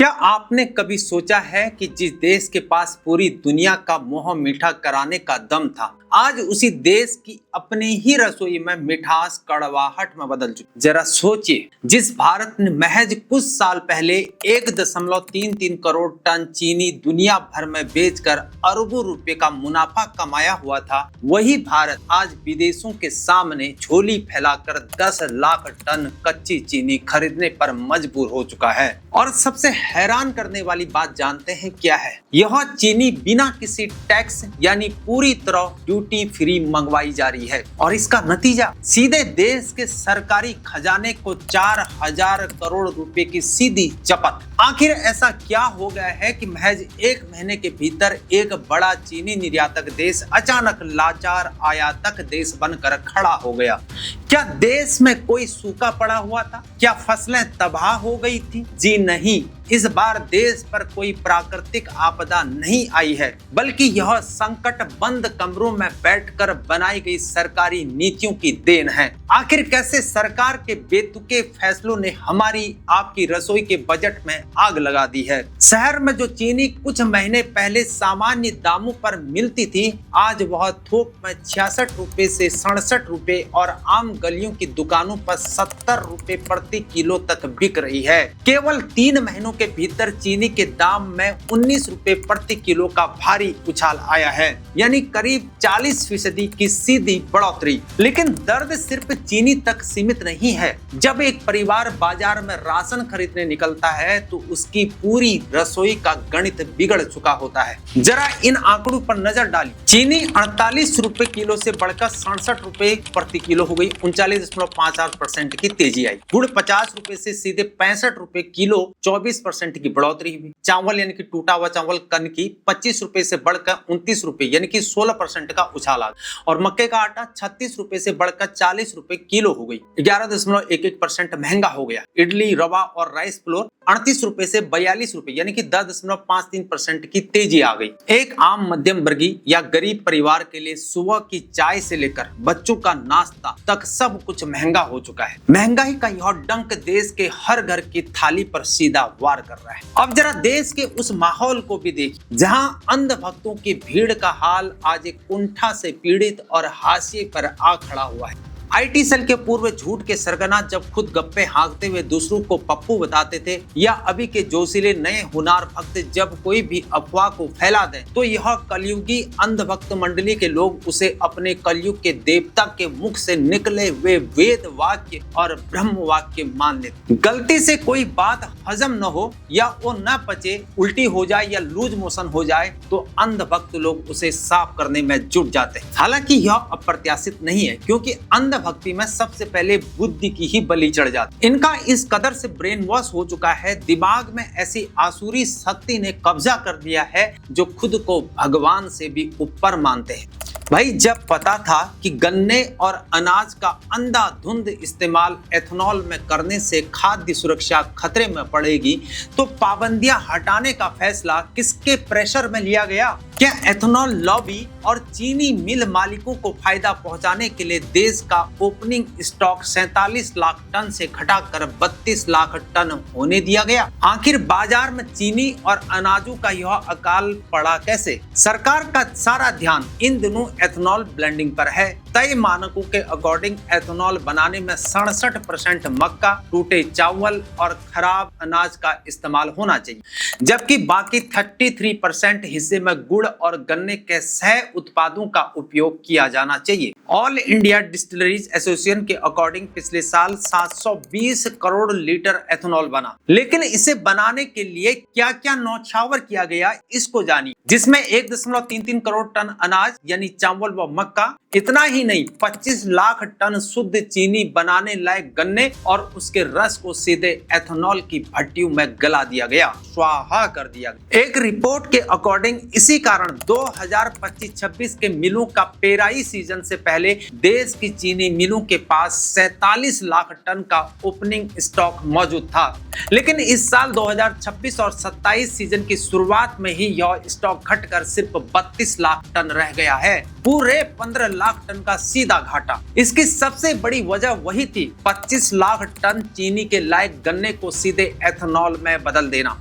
क्या आपने कभी सोचा है कि जिस देश के पास पूरी दुनिया का मुंह मीठा कराने का दम था, आज उसी देश की अपनी ही रसोई में मिठास कड़वाहट में बदल चुकी। जरा सोचिए, जिस भारत ने महज कुछ साल पहले 1.33 करोड़ टन चीनी दुनिया भर में बेचकर अरबों रुपए का मुनाफा कमाया हुआ था, वही भारत आज विदेशों के सामने झोली फैलाकर 10 लाख टन कच्ची चीनी खरीदने पर मजबूर हो चुका है। और सबसे हैरान करने वाली बात जानते हैं क्या है? यह चीनी बिना किसी टैक्स यानी पूरी तरह ड्यूटी फ्री मंगवाई जा रही है और इसका नतीजा सीधे देश के सरकारी खजाने को 4000 करोड़ रुपए की सीधी चपत। आखिर ऐसा क्या हो गया है कि महज एक महीने के भीतर एक बड़ा चीनी निर्यातक देश अचानक लाचार आयातक देश बनकर खड़ा हो गया? क्या देश में कोई सूखा पड़ा हुआ था? क्या फसलें तबाह हो गई थी? जी नहीं, इस बार देश पर कोई प्राकृतिक आपदा नहीं आई है, बल्कि यह संकट बंद कमरों में बैठकर बनाई गई सरकारी नीतियों की देन है। आखिर कैसे सरकार के बेतुके फैसलों ने हमारी आपकी रसोई के बजट में आग लगा दी है। शहर में जो चीनी कुछ महीने पहले सामान्य दामों पर मिलती थी, आज वह थोक में 66 रुपए से 67 रुपए और आम गलियों की दुकानों पर 70 रुपए प्रति किलो तक बिक रही है। केवल 3 महीनों के भीतर चीनी के दाम में 19 रुपए प्रति किलो का भारी उछाल आया है, यानी करीब 40% की सीधी बढ़ोतरी। लेकिन दर्द सिर्फ चीनी तक सीमित नहीं है। जब एक परिवार बाजार में राशन खरीदने निकलता है तो उसकी पूरी रसोई का गणित बिगड़ चुका होता है। जरा इन आंकड़ों पर नजर डालिए। चीनी 48 रुपए किलो से बढ़कर 67 रुपए प्रति किलो हो गई, 39.58% की तेजी आई। गुड़ 50 रुपए से सीधे 65 रुपए किलो, 24% की बढ़ोतरी हुई। चावल यानी कि टूटा हुआ चावल कन की 25 रुपए से बढ़कर 29 रुपए यानी कि 16% का उछाल आ गया। और मक्के का आटा 36 रुपए से बढ़कर 40 रुपए किलो हो गई, 11.11% महंगा हो गया। इडली, रवा और राइस फ्लोर 38 रुपए से 42 रुपए यानी कि 10.53% की तेजी आ गई। एक आम मध्यम वर्गीय या गरीब परिवार के लिए सुबह की चाय से लेकर बच्चों का नाश्ता तक सब कुछ महंगा हो चुका है। महंगाई का यह डंक देश के हर घर की थाली पर सीधा वार कर रहा है। अब जरा देश के उस माहौल को भी देखिए जहां अंध भक्तों की भीड़ का हाल आज एक कुंठा से पीड़ित और हाशिए पर आ खड़ा हुआ है। आईटी सेल के पूर्व झूठ के सरगना जब खुद गप्पे हाँकते हुए दूसरों को पप्पू बताते थे, या अभी के जोशीले नए हुनार भक्त जब कोई भी अफवाह को फैला दें तो यह कलयुगी अंधभक्त मंडली के लोग उसे अपने कलयुग के देवता के मुख से निकले हुए वेद वाक्य और ब्रह्म वाक्य मान लेते। गलती से कोई बात हजम न हो या वो न पचे, उल्टी हो जाए या लूज मोशन हो जाए तो अंधभक्त लोग उसे साफ करने में जुट जाते हैं। हालांकि यह अप्रत्याशित नहीं है, क्योंकि अंध भक्ति में सबसे पहले बुद्धि की ही बलि चढ़ जाती। इनका इस कदर से ब्रेन वॉश हो चुका है, दिमाग में ऐसी आसुरी शक्ति ने कब्जा कर लिया है जो खुद को भगवान से भी ऊपर मानते हैं। भाई, जब पता था कि गन्ने और अनाज का अंधाधुंध इस्तेमाल एथेनॉल में करने से खाद्य सुरक्षा खतरे में पड़ेगी, तो पाबंदियां हटाने का फैसला किसके प्रेशर में लिया गया? क्या एथेनॉल लॉबी और चीनी मिल मालिकों को फायदा पहुंचाने के लिए देश का ओपनिंग स्टॉक 47 लाख टन से घटाकर 32 लाख टन होने दिया गया? आखिर बाजार में चीनी और अनाजों का यह अकाल पड़ा कैसे? सरकार का सारा ध्यान इन दिनों एथेनॉल ब्लेंडिंग पर है। तय मानकों के अकॉर्डिंग एथेनॉल बनाने में 67% मक्का, टूटे चावल और खराब अनाज का इस्तेमाल होना चाहिए, जबकि बाकी 33% हिस्से में गुड़ और गन्ने के सह उत्पादों का उपयोग किया जाना चाहिए। ऑल इंडिया डिस्टिलरीज एसोसिएशन के अकॉर्डिंग पिछले साल 720 करोड़ लीटर एथेनॉल बना, लेकिन इसे बनाने के लिए क्या क्या नौछावर किया गया, इसको जानिए। जिसमें 1.33 करोड़ टन अनाज यानी चावल व मक्का, इतना ही नहीं 25 लाख टन शुद्ध चीनी बनाने लायक गन्ने और उसके रस को सीधे एथेनॉल की भट्टियों में गला दिया गया, स्वाहा कर दिया गया। एक रिपोर्ट के अकॉर्डिंग इसी कारण 2025-26 के मिलों का पेराई सीजन से पहले देश की चीनी मिलों के पास 47 लाख टन का ओपनिंग स्टॉक मौजूद था। लेकिन इस साल 2026 और 27 सीजन की शुरुआत में ही यह स्टॉक घटकर सिर्फ 32 लाख टन रह गया है, पूरे 15 लाख टन का सीधा घाटा। इसकी सबसे बड़ी वजह वही थी 25 लाख टन चीनी के लायक गन्ने को सीधे एथेनॉल में बदल देना।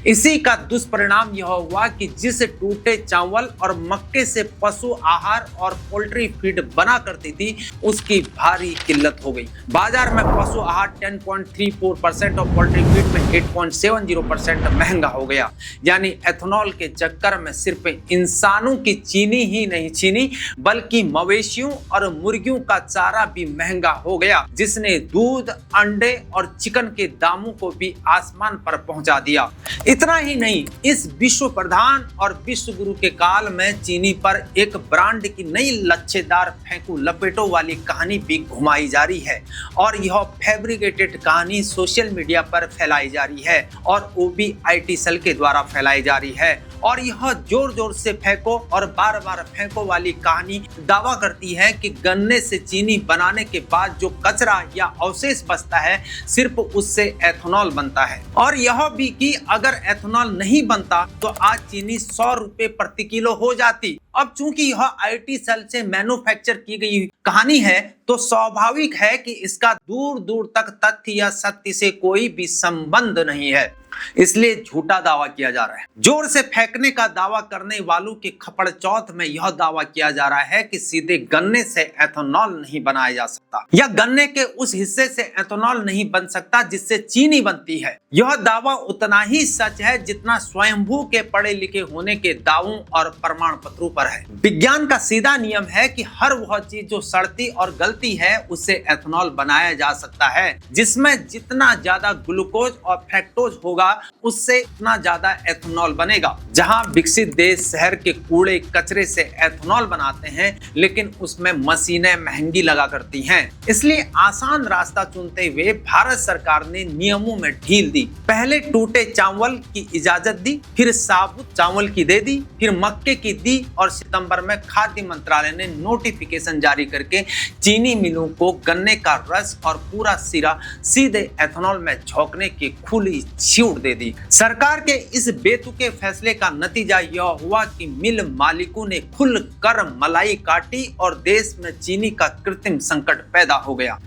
इसी का दुष्परिणाम यह हुआ कि जिस टूटे चावल और मक्के से पशु आहार और पोल्ट्री फीड बना करती थी उसकी भारी किल्लत हो गई। बाजार में पशु आहार 10.34% और पोल्ट्री फीड में 8.70% महंगा हो गया। यानी एथेनॉल के चक्कर में सिर्फ इंसानों की चीनी ही नहीं छीनी बल्कि मवेशियों और मुर्गियों का चारा भी महंगा हो गया, जिसने दूध, अंडे और चिकन के दामों को भी आसमान पर पहुंचा दिया। इतना ही नहीं, इस विश्व प्रधान और विश्व गुरु के काल में चीनी पर एक ब्रांड की नई लच्छेदार फेंकू लपेटों वाली कहानी भी घुमाई जा रही है और यह फैब्रिकेटेड कहानी सोशल मीडिया पर फैलाई जा रही है और वो भी IT सेल के द्वारा फैलाई जा रही है। और यह जोर जोर से फेंको और बार बार फेंको वाली कहानी दावा करती है कि गन्ने से चीनी बनाने के बाद जो कचरा या अवशेष बचता है सिर्फ उससे एथेनॉल बनता है, और यह भी कि अगर एथेनॉल नहीं बनता तो आज चीनी 100 रुपए प्रति किलो हो जाती। अब चूंकि यह IT सेल से मैन्युफैक्चर की गई कहानी है तो स्वाभाविक है कि इसका दूर दूर तक तथ्य या सत्य से कोई भी संबंध नहीं है, इसलिए झूठा दावा किया जा रहा है। जोर से फेंकने का दावा करने वालों के खपड़चौथ में यह दावा किया जा रहा है कि सीधे गन्ने से एथेनॉल नहीं बनाया जा सकता या गन्ने के उस हिस्से से एथेनॉल नहीं बन सकता जिससे चीनी बनती है। यह दावा उतना ही सच है जितना स्वयंभू के पढ़े लिखे होने के दावों और प्रमाण पत्रों पर है। विज्ञान का सीधा नियम है कि हर वह चीज जो सड़ती और गलती है उससे एथेनॉल बनाया जा सकता है, जिसमें जितना ज्यादा ग्लूकोज और फ्रक्टोज होगा उससे उतना ज्यादा एथेनॉल बनेगा। जहां विकसित देश शहर के कूड़े कचरे से एथेनॉल बनाते हैं लेकिन उसमें मशीनें महंगी लगा करती हैं, इसलिए आसान रास्ता चुनते हुए भारत सरकार ने नियमों में ढील दी। पहले टूटे चावल की इजाजत दी, फिर साबुत चावल की दे दी, फिर मक्के की दी और सितंबर में खाद्य मंत्रालय ने नोटिफिकेशन जारी करके चीनी मिलों को गन्ने का रस और पूरा सिरा सीधे एथेनॉल में झोंकने की खुली छूट दे दी। सरकार के इस बेतुके फैसले का नतीजा यह हुआ कि मिल मालिकों ने खुलकर मलाई काटी और देश में चीनी का कृत्रिम संकट पैदा हो गया।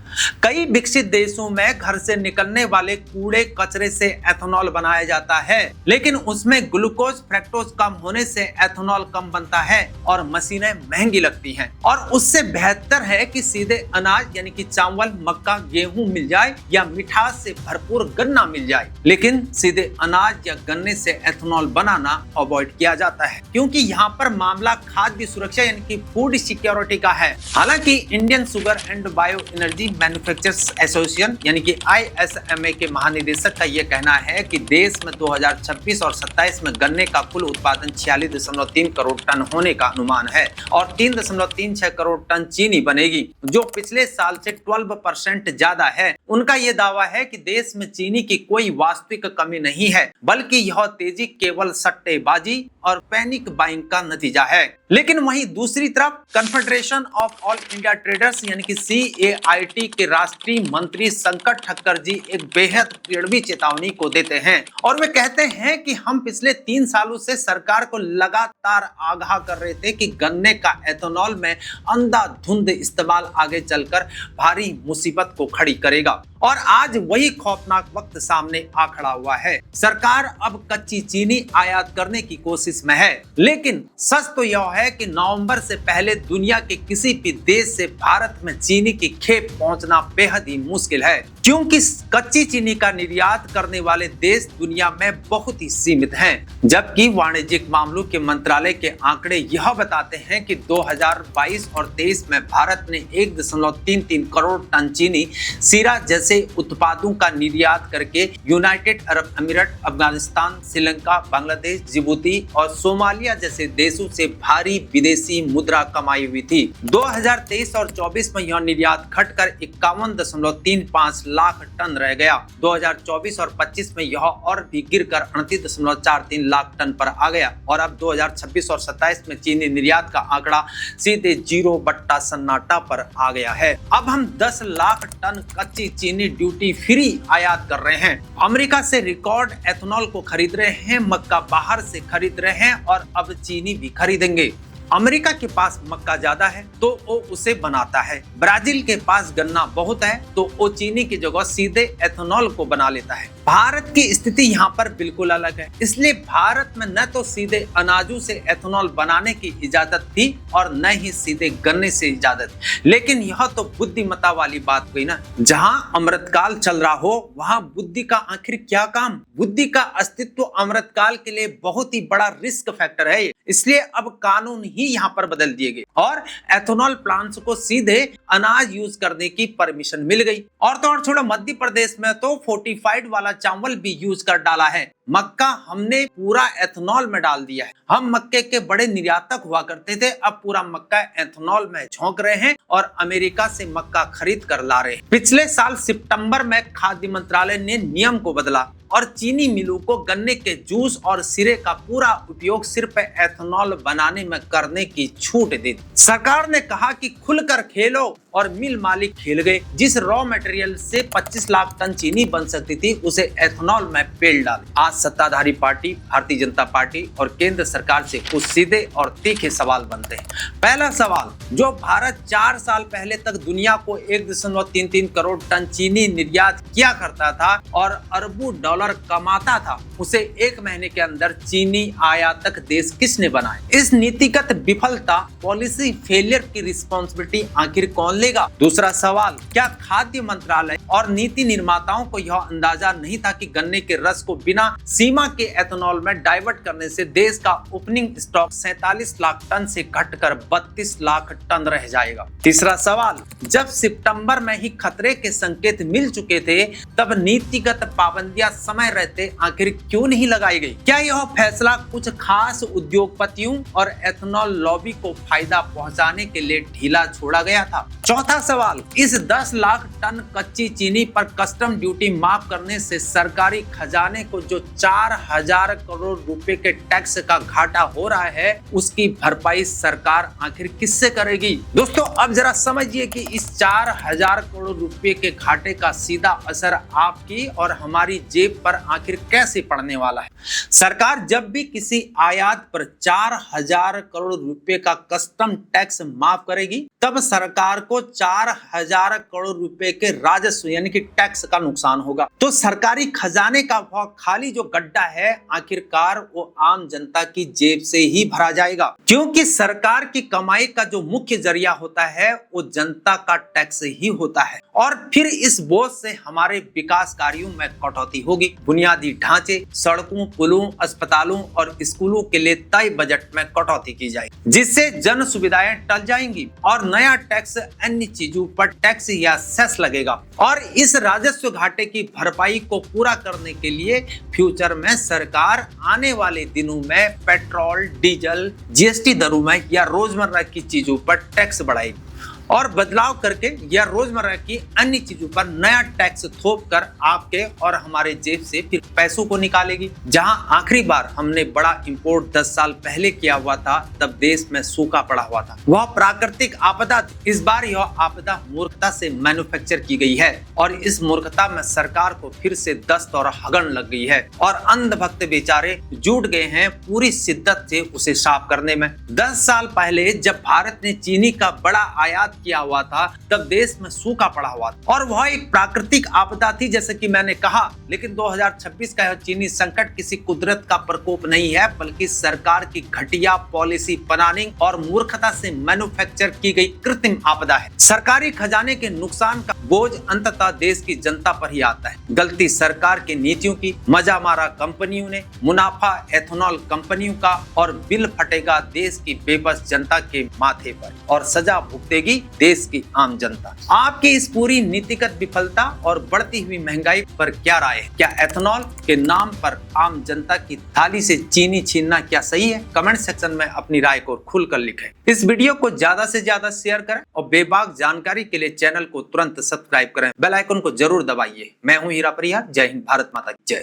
कई विकसित देशों में घर से निकलने वाले कूड़े कचरे से एथेनॉल बनाया जाता है, लेकिन उसमें ग्लूकोज फ्रक्टोज कम होने से एथेनॉल कम बनता है और मशीनें महंगी लगती हैं। और उससे बेहतर है कि सीधे अनाज यानी कि चावल, मक्का, गेहूं मिल जाए या मिठास से भरपूर गन्ना मिल जाए, लेकिन सीधे अनाज या गन्ने से एथेनॉल बनाना अवॉइड किया जाता है क्योंकि यहाँ पर मामला खाद्य सुरक्षा यानी कि फूड सिक्योरिटी का है। हालांकि Indian sugar and bio energy manufacturers association यानी कि ISMA के महानिदेशक का यह कहना है कि देश में 2026 और 27 में गन्ने का कुल उत्पादन 46.3 करोड़ टन होने का अनुमान है और 3.36 करोड़ टन चीनी बनेगी, जो पिछले साल से 12% ज्यादा है। उनका यह दावा है कि देश में चीनी की कोई वास्तविक कमी नहीं है, बल्कि यह तेजी केवल सट्टेबाजी और पैनिक बाइंग का नतीजा है। लेकिन वहीं दूसरी तरफ confederation of all India traders यानी कि CAIT के राष्ट्रीय मंत्री शंकर ठक्कर जी एक बेहद कड़वी चेतावनी को देते हैं और वे कहते हैं कि हम पिछले 3 सालों से सरकार को लगातार आगाह कर रहे थे कि गन्ने का एथेनॉल में अंधाधुंध इस्तेमाल आगे चलकर भारी मुसीबत को खड़ी करेगा और आज वही खौफनाक वक्त सामने आ खड़ा हुआ है। सरकार अब कच्ची चीनी आयात करने की कोशिश में है, लेकिन सच तो यह है कि नवंबर से पहले दुनिया के किसी भी देश से भारत में चीनी की खेप पहुंचना बेहद ही मुश्किल है क्योंकि कच्ची चीनी का निर्यात करने वाले देश दुनिया में बहुत ही सीमित हैं, जबकि वाणिज्यिक मामलों के मंत्रालय के आंकड़े यह बताते हैं कि 2022 और 23 में भारत ने 1.33 करोड़ टन चीनी सीरा जैसे उत्पादों का निर्यात करके यूनाइटेड अरब अमीरात, अफगानिस्तान, श्रीलंका, बांग्लादेश, जिबूती और सोमालिया जैसे देशों से भारी विदेशी मुद्रा कमाई हुई थी। 2023 और 24 में यह निर्यात घटकर 51.35 लाख टन रह गया। 2024 और 25 में यह और भी गिरकर 38.43 लाख टन पर आ गया और अब 2026 और 27 में चीनी निर्यात का आंकड़ा सीधे 0 बट्टा सन्नाटा पर आ गया है। अब हम 10 लाख टन कच्ची चीनी ड्यूटी फ्री आयात कर रहे हैं। अमेरिका से रिकॉर्ड एथेनॉल को खरीद रहे हैं, मक्का बाहर से खरीद रहे हैं और अब चीनी भी खरीदेंगे। अमेरिका के पास मक्का ज्यादा है तो वो उसे बनाता है। ब्राजील के पास गन्ना बहुत है तो वो चीनी की जगह सीधे एथेनॉल को बना लेता है। भारत की स्थिति यहाँ पर बिल्कुल अलग है, इसलिए भारत में न तो सीधे अनाजों से एथेनॉल बनाने की इजाजत थी और न ही सीधे गन्ने से इजाजत। लेकिन यह तो बुद्धिमत्ता वाली बात हुई ना। जहाँ अमृतकाल चल रहा हो वहाँ बुद्धि का आखिर क्या काम। बुद्धि का अस्तित्व अमृतकाल के लिए बहुत ही बड़ा रिस्क फैक्टर है, इसलिए अब कानून ही यहाँ पर बदल दिए गए और एथेनॉल प्लांट्स को सीधे अनाज यूज करने की परमिशन मिल गई। और तो और छोड़ो, मध्य प्रदेश में तो फोर्टिफाइड वाला चावल भी यूज कर डाला है। मक्का हमने पूरा एथेनॉल में डाल दिया है। हम मक्के के बड़े निर्यातक हुआ करते थे, अब पूरा मक्का एथेनॉल में झोंक रहे हैं और अमेरिका से मक्का खरीद कर ला रहे हैं। पिछले साल सितंबर में खाद्य मंत्रालय ने नियम को बदला और चीनी मिलों को गन्ने के जूस और सिरे का पूरा उपयोग सिर्फ एथेनॉल बनाने में करने की छूट दे दी। सरकार ने कहा कि खुलकर खेलो और मिल मालिक खेल गए। जिस रॉ मटेरियल से 25 लाख टन चीनी बन सकती थी उसे एथेनॉल में पेल डाले। आज सत्ताधारी पार्टी भारतीय जनता पार्टी और केंद्र सरकार से कुछ सीधे और तीखे सवाल बनते हैं। पहला सवाल, जो भारत 4 साल पहले तक दुनिया को 1.33 करोड़ टन चीनी निर्यात किया करता था और अरबों डॉलर कमाता था, उसे 1 महीने के अंदर चीनी आयातक देश किसने बनाए। इस नीतिगत विफलता, पॉलिसी फेलियर की रिस्पॉन्सिबिलिटी आखिर कौन लेगा। दूसरा सवाल, क्या खाद्य मंत्रालय और नीति निर्माताओं को यह अंदाजा नहीं था कि गन्ने के रस को बिना सीमा के एथेनॉल में डाइवर्ट करने से देश का ओपनिंग स्टॉक 47 लाख टन से घटकर 32 लाख टन रह जाएगा। तीसरा सवाल, जब सितंबर में ही खतरे के संकेत मिल चुके थे तब नीतिगत पाबंदियां समय रहते आखिर क्यों नहीं लगाई गई। क्या यह फैसला कुछ खास उद्योगपतियों और एथेनॉल लॉबी को फायदा पहुंचाने के लिए ढीला छोड़ा गया था। चौथा सवाल, इस 10 लाख टन कच्ची चीनी पर कस्टम ड्यूटी माफ करने से सरकारी खजाने को जो 4000 करोड़ रुपए के टैक्स का घाटा हो रहा है उसकी भरपाई सरकार आखिर किससे करेगी। दोस्तों, अब जरा समझिए कि इस 4000 करोड़ रुपए के घाटे का सीधा असर आपकी और हमारी जेब पर आखिर कैसे पड़ने वाला है। सरकार जब भी किसी आयात पर 4000 करोड़ रुपए का कस्टम टैक्स माफ करेगी तब सरकार को 4000 करोड़ रुपए के राजस्व यानी कि टैक्स का नुकसान होगा। तो सरकारी खजाने का वह खाली जो गड्ढा है आखिरकार वो आम जनता की जेब से ही भरा जाएगा, क्योंकि सरकार की कमाई का जो मुख्य जरिया होता है वो जनता का टैक्स ही होता है। और फिर इस बोझ से हमारे विकास कार्यों में कटौती होगी। बुनियादी ढांचे, सड़कों, पुलों, अस्पतालों और स्कूलों के लिए तय बजट में कटौती की जाएगी, जिससे जन सुविधाएं टल जाएंगी और नया टैक्स अन्य चीजों पर टैक्स या सेस लगेगा। और इस राजस्व घाटे की भरपाई को पूरा करने के लिए फ्यूचर में सरकार आने वाले दिनों में पेट्रोल, डीजल, जीएसटी दरों में या रोजमर्रा की चीजों पर टैक्स बढ़ाएगी और बदलाव करके या रोजमर्रा की अन्य चीजों पर नया टैक्स थोप कर आपके और हमारे जेब से फिर पैसों को निकालेगी। जहां आखिरी बार हमने बड़ा इंपोर्ट 10 साल पहले किया हुआ था तब देश में सूखा पड़ा हुआ था, वह प्राकृतिक आपदा थी। इस बार यह आपदा मूर्खता से मैन्युफैक्चर की गई है और इस मूर्खता में सरकार को फिर से दस्त और हगन लग गई है और अंधभक्त बेचारे जुट गए हैं पूरी शिद्दत से उसे साफ करने में। 10 साल पहले जब भारत ने चीनी का बड़ा आयात किया हुआ था तब देश में सूखा पड़ा हुआ था और वह एक प्राकृतिक आपदा थी जैसे कि मैंने कहा। लेकिन 2026 का यह चीनी संकट किसी कुदरत का प्रकोप नहीं है बल्कि सरकार की घटिया पॉलिसी प्लानिंग और मूर्खता से मैन्युफैक्चर की गई कृत्रिम आपदा है। सरकारी खजाने के नुकसान का बोझ अंततः देश की जनता पर ही आता है। गलती सरकार की नीतियों की, मजा मारा कंपनियों ने, मुनाफा एथेनॉल कंपनियों का और बिल फटेगा देश की बेबस जनता के माथे पर और सजा भुगतेगी देश की आम जनता। आपकी इस पूरी नीतिगत विफलता और बढ़ती हुई महंगाई पर क्या राय है? क्या एथेनॉल के नाम पर आम जनता की थाली से चीनी छीनना क्या सही है? कमेंट सेक्शन में अपनी राय को खुलकर लिखें। इस वीडियो को ज्यादा से ज्यादा शेयर करें और बेबाक जानकारी के लिए चैनल को तुरंत सब्सक्राइब करें। बेल आइकन को जरूर दबाइए। मैं हूं हीरा परिहार। जय हिंद, भारत माता की जय।